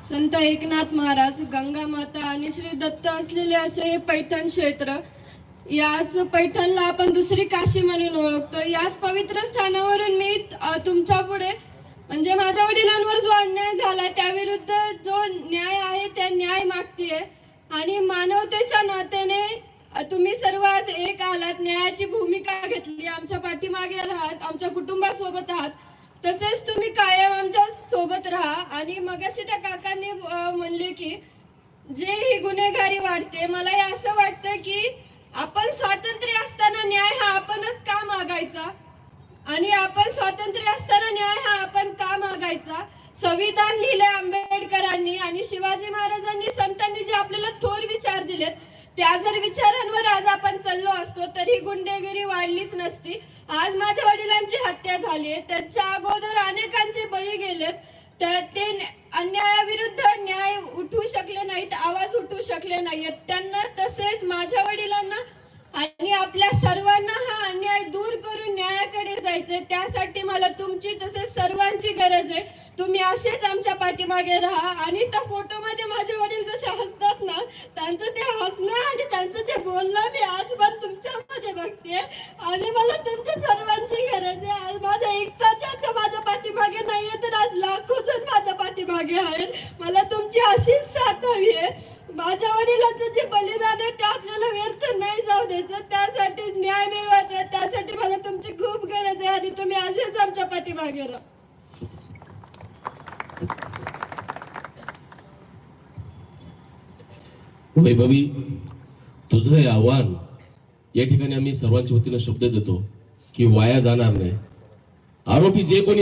संत एकनाथ महाराज, गंगा माता आणि श्री दत्त असलेले असे हे पैठण क्षेत्र. याच पैठणला आपण दुसरी काशी म्हणून ओळखतो. याच पवित्र स्थानावरून मी तुमच्या पुढे म्हणजे माझ्या वडिलांवर जो अन्याय झाला त्याविरुद्ध जो न्याय आहे त्या न्याय मागतेय. आणि मानवतेच्या नात्याने तुम्ही सर्व आज एक आलात, न्यायाची भूमिका घेतली, आमच्या पाठीमागे आहात, आमच्या कुटुंबासोबत आहात. तसेच तुम्ही कायम आमच्या सोबत राहा. आणि मगाशी त्या काकांनी म्हणले की जे ही गुन्हेगारी वाढते, मला असं वाटतं की आपण स्वातंत्र्य असताना न्याय हा आपणच का मागायचा, आणि आपण स्वातंत्र्य असताना न्याय हा आपण का मागायचा. संविधान लिहिले आंबेडकरांनी आणि शिवाजी महाराजांनी, संतांनी जे आपल्याला थोर विचार दिलेत, त्या जर विचारांवर आज आपण चाललो असतो तरी गुंडेगिरी वाढलीच नसती. आज माझ्या वडिलांची हत्या झाली, त्याच्या अगोदर अनेकांचे बळी गेलेत. ते अन्यायाविरुद्ध न्याय उठू शकले नाहीत, आवाज उठू शकले नाहीत त्यांना. तसेच माझ्या वडिलांना आणि आपल्या सर्वांना हा अन्याय दूर करून न्यायाकडे जायचंय. त्यासाठी मला तुमची तसेच सर्वांची गरज आहे. तुम्ही असेच आमच्या पाठीमागे राहा. आणि त्या फोटोमध्ये माझे वडील जसे हसतात ना, त्यांचं ते हसणं आणि त्यांचं ते बोलणं मी आज पण तुमच्यामध्ये बघते. आणि मला तुमच्या सर्वांची गरज आहे. आज माझ्या एकटाच्या माझ्या पाठीमागे नाहीये, तर आज लाखो जण माझ्या पाठीमागे आहेत. मला तुमची अशीच साथ हवी आहे. माझ्या वडिलांचं जे बलिदान आहे ते आपल्याला व्यर्थ नाही जाऊ द्यायचं. त्यासाठी न्याय मिळवायचा, त्यासाठी मला तुमची खूप गरज आहे. आणि तुम्ही असेच आमच्या पाठीमागे राहा. वैभवी, तुझं हे आव्हान या ठिकाणी आम्ही सर्वांच्या वतीनं शब्द देतो की वाया जाणार नाही. आरोपी जे कोणी